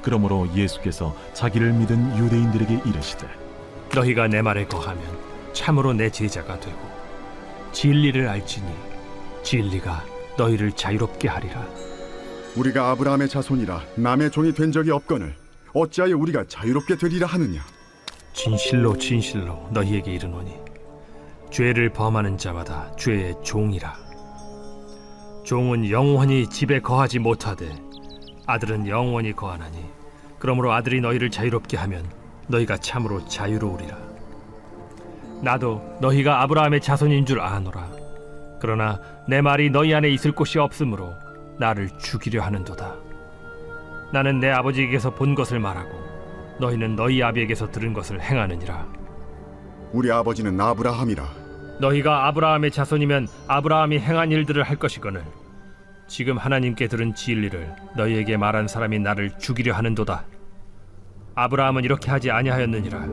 그러므로 예수께서 자기를 믿은 유대인들에게 이르시되 너희가 내 말에 거하면 참으로 내 제자가 되고 진리를 알지니 진리가 너희를 자유롭게 하리라. 우리가 아브라함의 자손이라 남의 종이 된 적이 없거늘 어찌하여 우리가 자유롭게 되리라 하느냐. 진실로 진실로 너희에게 이르노니 죄를 범하는 자마다 죄의 종이라. 종은 영원히 집에 거하지 못하되 아들은 영원히 거하나니 그러므로 아들이 너희를 자유롭게 하면 너희가 참으로 자유로우리라. 나도 너희가 아브라함의 자손인 줄 아노라. 그러나 내 말이 너희 안에 있을 곳이 없으므로 나를 죽이려 하는도다. 나는 내 아버지에게서 본 것을 말하고 너희는 너희 아비에게서 들은 것을 행하느니라. 우리 아버지는 아브라함이라. 너희가 아브라함의 자손이면 아브라함이 행한 일들을 할 것이거늘 지금 하나님께 들은 진리를 너희에게 말한 사람이 나를 죽이려 하는도다. 아브라함은 이렇게 하지 아니하였느니라.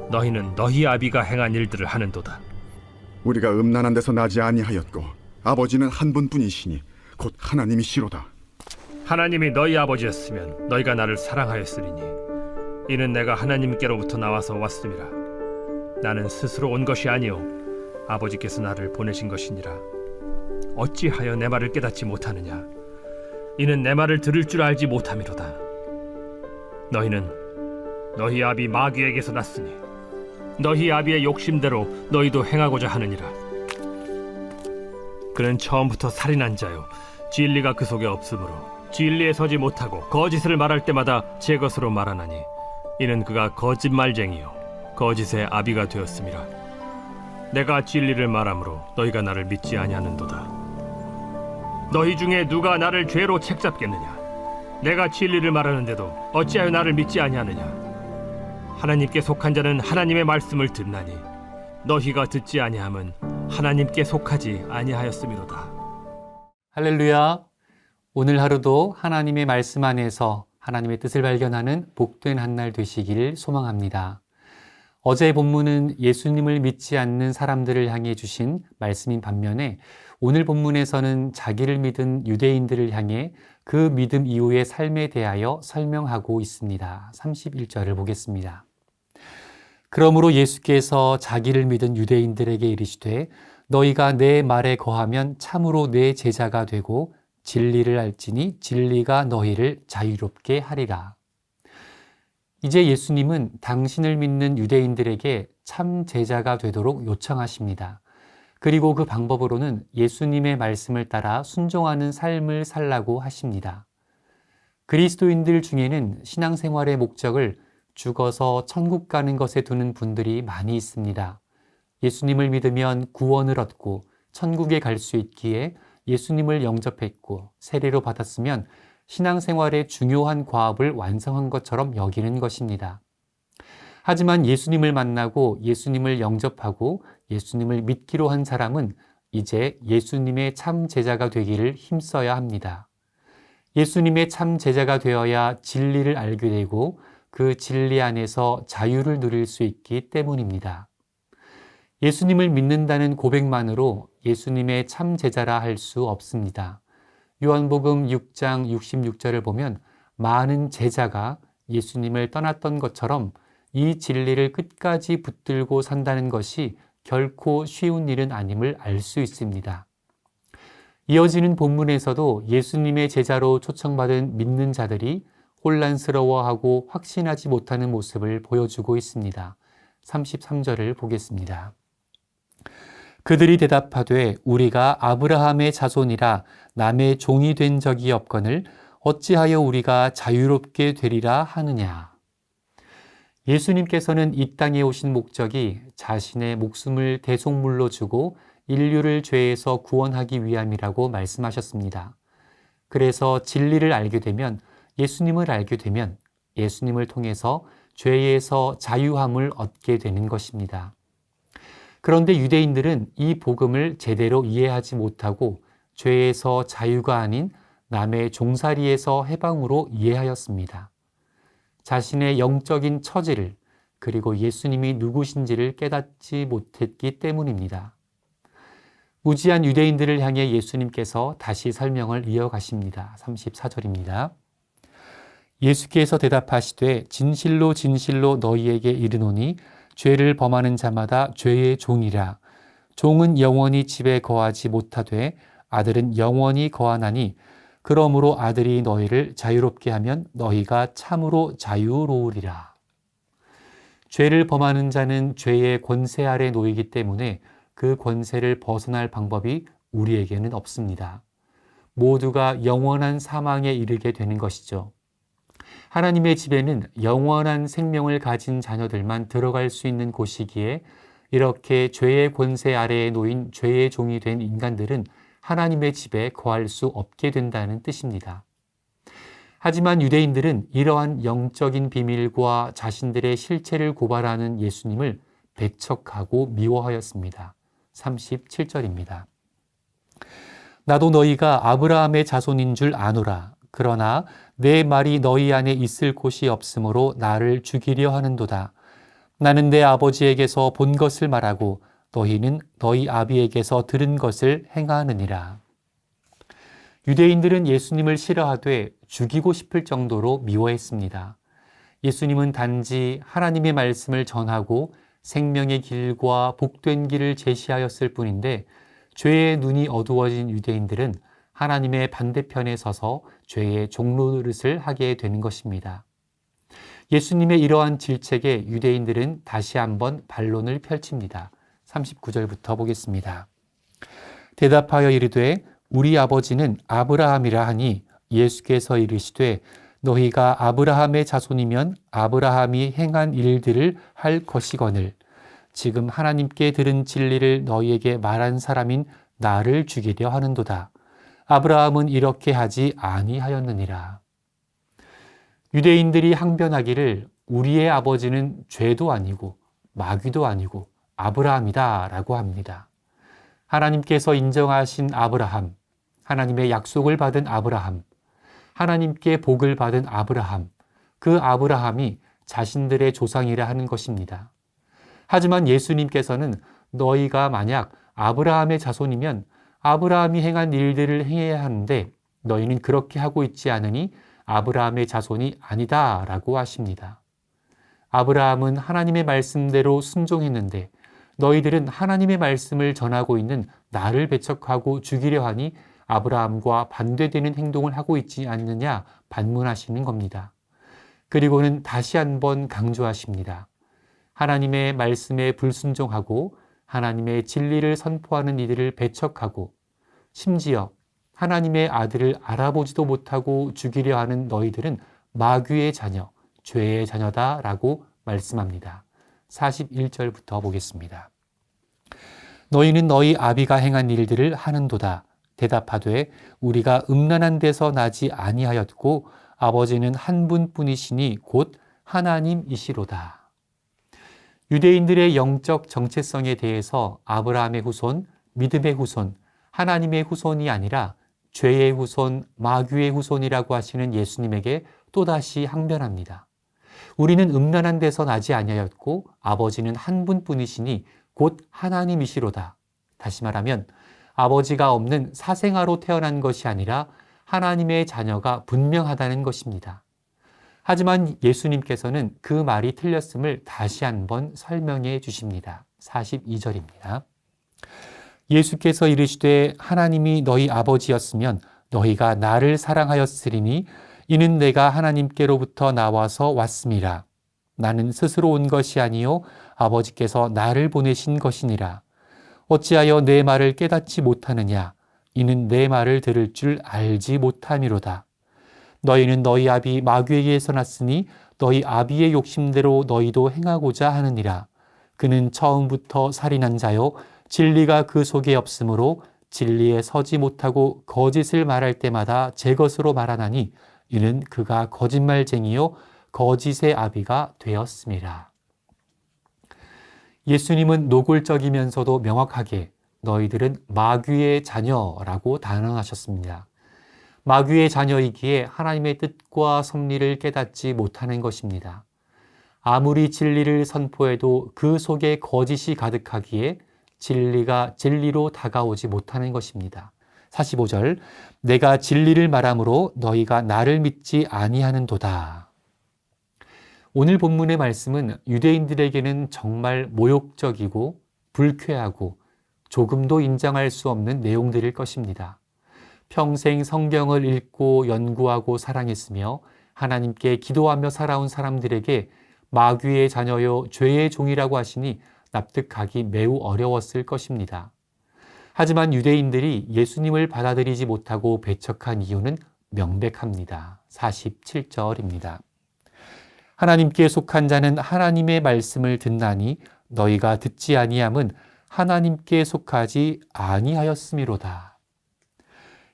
너희는 너희 아비가 행한 일들을 하는도다. 우리가 음란한 데서 나지 아니하였고 아버지는 한 분뿐이시니 곧 하나님이시로다. 하나님이 너희 아버지였으면 너희가 나를 사랑하였으리니 이는 내가 하나님께로부터 나와서 왔음이라. 나는 스스로 온 것이 아니요 아버지께서 나를 보내신 것이니라. 어찌하여 내 말을 깨닫지 못하느냐. 이는 내 말을 들을 줄 알지 못함이로다. 너희는 너희 아비 마귀에게서 났으니 너희 아비의 욕심대로 너희도 행하고자 하느니라. 그는 처음부터 살인한 자요 진리가 그 속에 없으므로 진리에 서지 못하고 거짓을 말할 때마다 제 것으로 말하나니 이는 그가 거짓말쟁이요 거짓의 아비가 되었음이라. 내가 진리를 말함으로 너희가 나를 믿지 아니하는도다. 너희 중에 누가 나를 죄로 책잡겠느냐. 내가 진리를 말하는데도 어찌하여 나를 믿지 아니하느냐. 하나님께 속한 자는 하나님의 말씀을 듣나니 너희가 듣지 아니함은 하나님께 속하지 아니하였음이로다. 할렐루야. 오늘 하루도 하나님의 말씀 안에서 하나님의 뜻을 발견하는 복된 한 날 되시기를 소망합니다. 어제의 본문은 예수님을 믿지 않는 사람들을 향해 주신 말씀인 반면에 오늘 본문에서는 자기를 믿은 유대인들을 향해 그 믿음 이후의 삶에 대하여 설명하고 있습니다. 31절을 보겠습니다. 그러므로 예수께서 자기를 믿은 유대인들에게 이르시되 너희가 내 말에 거하면 참으로 내 제자가 되고 진리를 알지니 진리가 너희를 자유롭게 하리라. 이제 예수님은 당신을 믿는 유대인들에게 참 제자가 되도록 요청하십니다. 그리고 그 방법으로는 예수님의 말씀을 따라 순종하는 삶을 살라고 하십니다. 그리스도인들 중에는 신앙생활의 목적을 죽어서 천국 가는 것에 두는 분들이 많이 있습니다. 예수님을 믿으면 구원을 얻고 천국에 갈 수 있기에 예수님을 영접했고 세례로 받았으면 신앙생활의 중요한 과업을 완성한 것처럼 여기는 것입니다. 하지만 예수님을 만나고 예수님을 영접하고 예수님을 믿기로 한 사람은 이제 예수님의 참 제자가 되기를 힘써야 합니다. 예수님의 참 제자가 되어야 진리를 알게 되고 그 진리 안에서 자유를 누릴 수 있기 때문입니다. 예수님을 믿는다는 고백만으로 예수님의 참 제자라 할 수 없습니다. 요한복음 6장 66절을 보면 많은 제자가 예수님을 떠났던 것처럼 이 진리를 끝까지 붙들고 산다는 것이 결코 쉬운 일은 아님을 알 수 있습니다. 이어지는 본문에서도 예수님의 제자로 초청받은 믿는 자들이 혼란스러워하고 확신하지 못하는 모습을 보여주고 있습니다. 33절을 보겠습니다. 그들이 대답하되 우리가 아브라함의 자손이라 남의 종이 된 적이 없거늘 어찌하여 우리가 자유롭게 되리라 하느냐. 예수님께서는 이 땅에 오신 목적이 자신의 목숨을 대속물로 주고 인류를 죄에서 구원하기 위함이라고 말씀하셨습니다. 그래서 진리를 알게 되면 예수님을 알게 되면 예수님을 통해서 죄에서 자유함을 얻게 되는 것입니다. 그런데 유대인들은 이 복음을 제대로 이해하지 못하고 죄에서 자유가 아닌 남의 종살이에서 해방으로 이해하였습니다. 자신의 영적인 처지를 그리고 예수님이 누구신지를 깨닫지 못했기 때문입니다. 무지한 유대인들을 향해 예수님께서 다시 설명을 이어가십니다. 34절입니다. 예수께서 대답하시되 진실로 진실로 너희에게 이르노니 죄를 범하는 자마다 죄의 종이라. 종은 영원히 집에 거하지 못하되 아들은 영원히 거하나니 그러므로 아들이 너희를 자유롭게 하면 너희가 참으로 자유로우리라. 죄를 범하는 자는 죄의 권세 아래 놓이기 때문에 그 권세를 벗어날 방법이 우리에게는 없습니다. 모두가 영원한 사망에 이르게 되는 것이죠. 하나님의 집에는 영원한 생명을 가진 자녀들만 들어갈 수 있는 곳이기에 이렇게 죄의 권세 아래에 놓인 죄의 종이 된 인간들은 하나님의 집에 거할 수 없게 된다는 뜻입니다. 하지만 유대인들은 이러한 영적인 비밀과 자신들의 실체를 고발하는 예수님을 배척하고 미워하였습니다. 37절입니다. 나도 너희가 아브라함의 자손인 줄 아노라. 그러나 내 말이 너희 안에 있을 곳이 없으므로 나를 죽이려 하는도다. 나는 내 아버지에게서 본 것을 말하고 너희는 너희 아비에게서 들은 것을 행하느니라. 유대인들은 예수님을 싫어하되 죽이고 싶을 정도로 미워했습니다. 예수님은 단지 하나님의 말씀을 전하고 생명의 길과 복된 길을 제시하였을 뿐인데 죄의 눈이 어두워진 유대인들은 하나님의 반대편에 서서 죄의 종노릇을 하게 되는 것입니다. 예수님의 이러한 질책에 유대인들은 다시 한번 반론을 펼칩니다. 39절부터 보겠습니다. 대답하여 이르되 우리 아버지는 아브라함이라 하니 예수께서 이르시되 너희가 아브라함의 자손이면 아브라함이 행한 일들을 할 것이거늘 지금 하나님께 들은 진리를 너희에게 말한 사람인 나를 죽이려 하는도다. 아브라함은 이렇게 하지 아니하였느니라. 유대인들이 항변하기를 우리의 아버지는 죄도 아니고 마귀도 아니고 아브라함이다 라고 합니다. 하나님께서 인정하신 아브라함, 하나님의 약속을 받은 아브라함, 하나님께 복을 받은 아브라함, 그 아브라함이 자신들의 조상이라 하는 것입니다. 하지만 예수님께서는 너희가 만약 아브라함의 자손이면 아브라함이 행한 일들을 행해야 하는데 너희는 그렇게 하고 있지 않으니 아브라함의 자손이 아니다 라고 하십니다. 아브라함은 하나님의 말씀대로 순종했는데 너희들은 하나님의 말씀을 전하고 있는 나를 배척하고 죽이려 하니 아브라함과 반대되는 행동을 하고 있지 않느냐 반문하시는 겁니다. 그리고는 다시 한번 강조하십니다. 하나님의 말씀에 불순종하고 하나님의 진리를 선포하는 이들을 배척하고 심지어 하나님의 아들을 알아보지도 못하고 죽이려 하는 너희들은 마귀의 자녀, 죄의 자녀다라고 말씀합니다. 41절부터 보겠습니다. 너희는 너희 아비가 행한 일들을 하는도다. 대답하되 우리가 음란한 데서 나지 아니하였고 아버지는 한 분뿐이시니 곧 하나님이시로다. 유대인들의 영적 정체성에 대해서 아브라함의 후손, 믿음의 후손, 하나님의 후손이 아니라 죄의 후손, 마귀의 후손이라고 하시는 예수님에게 또다시 항변합니다. 우리는 음란한 데서 나지 아니하였고 아버지는 한 분뿐이시니 곧 하나님이시로다. 다시 말하면 아버지가 없는 사생아로 태어난 것이 아니라 하나님의 자녀가 분명하다는 것입니다. 하지만 예수님께서는 그 말이 틀렸음을 다시 한번 설명해 주십니다. 42절입니다. 예수께서 이르시되 하나님이 너희 아버지였으면 너희가 나를 사랑하였으리니 이는 내가 하나님께로부터 나와서 왔음이라. 나는 스스로 온 것이 아니요 아버지께서 나를 보내신 것이니라. 어찌하여 내 말을 깨닫지 못하느냐? 이는 내 말을 들을 줄 알지 못함이로다. 너희는 너희 아비 마귀에게서 났으니 너희 아비의 욕심대로 너희도 행하고자 하느니라. 그는 처음부터 살인한 자요 진리가 그 속에 없으므로 진리에 서지 못하고 거짓을 말할 때마다 제 것으로 말하나니 이는 그가 거짓말쟁이요 거짓의 아비가 되었음이라. 예수님은 노골적이면서도 명확하게 너희들은 마귀의 자녀라고 단언하셨습니다. 마귀의 자녀이기에 하나님의 뜻과 섭리를 깨닫지 못하는 것입니다. 아무리 진리를 선포해도 그 속에 거짓이 가득하기에 진리가 진리로 다가오지 못하는 것입니다. 45절 내가 진리를 말함으로 너희가 나를 믿지 아니하는도다. 오늘 본문의 말씀은 유대인들에게는 정말 모욕적이고 불쾌하고 조금도 인정할 수 없는 내용들일 것입니다. 평생 성경을 읽고 연구하고 사랑했으며 하나님께 기도하며 살아온 사람들에게 마귀의 자녀요 죄의 종이라고 하시니 납득하기 매우 어려웠을 것입니다. 하지만 유대인들이 예수님을 받아들이지 못하고 배척한 이유는 명백합니다. 47절입니다. 하나님께 속한 자는 하나님의 말씀을 듣나니 너희가 듣지 아니함은 하나님께 속하지 아니하였음이로다.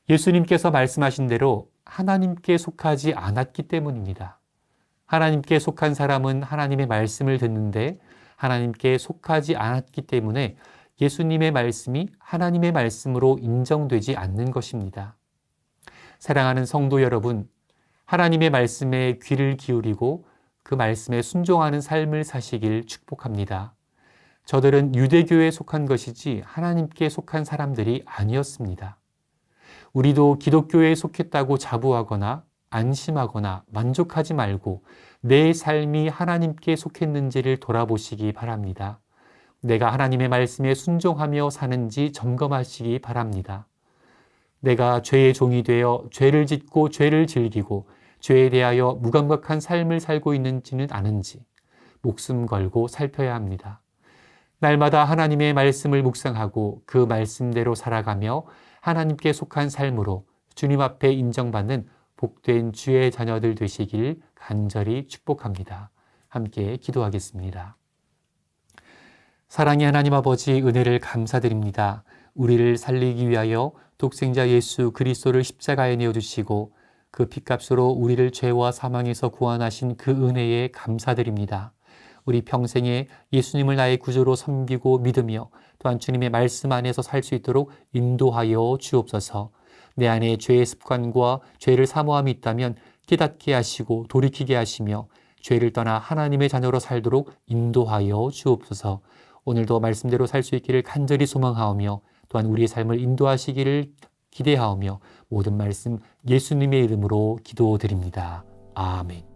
예수님께서 말씀하신 대로 하나님께 속하지 않았기 때문입니다. 하나님께 속한 사람은 하나님의 말씀을 듣는데 하나님께 속하지 않았기 때문에 예수님의 말씀이 하나님의 말씀으로 인정되지 않는 것입니다. 사랑하는 성도 여러분, 하나님의 말씀에 귀를 기울이고 그 말씀에 순종하는 삶을 사시길 축복합니다. 저들은 유대교에 속한 것이지 하나님께 속한 사람들이 아니었습니다. 우리도 기독교에 속했다고 자부하거나 안심하거나 만족하지 말고 내 삶이 하나님께 속했는지를 돌아보시기 바랍니다. 내가 하나님의 말씀에 순종하며 사는지 점검하시기 바랍니다. 내가 죄의 종이 되어 죄를 짓고 죄를 즐기고 죄에 대하여 무감각한 삶을 살고 있는지는 아는지 목숨 걸고 살펴야 합니다. 날마다 하나님의 말씀을 묵상하고 그 말씀대로 살아가며 하나님께 속한 삶으로 주님 앞에 인정받는 복된 주의 자녀들 되시길 간절히 축복합니다. 함께 기도하겠습니다. 사랑의 하나님 아버지, 은혜를 감사드립니다. 우리를 살리기 위하여 독생자 예수 그리스도를 십자가에 내어주시고 그 핏값으로 우리를 죄와 사망에서 구원하신 그 은혜에 감사드립니다. 우리 평생에 예수님을 나의 구주로 섬기고 믿으며 또한 주님의 말씀 안에서 살 수 있도록 인도하여 주옵소서. 내 안에 죄의 습관과 죄를 사모함이 있다면 깨닫게 하시고 돌이키게 하시며 죄를 떠나 하나님의 자녀로 살도록 인도하여 주옵소서. 오늘도 말씀대로 살 수 있기를 간절히 소망하오며 또한 우리의 삶을 인도하시기를 기대하오며 모든 말씀 예수님의 이름으로 기도드립니다. 아멘.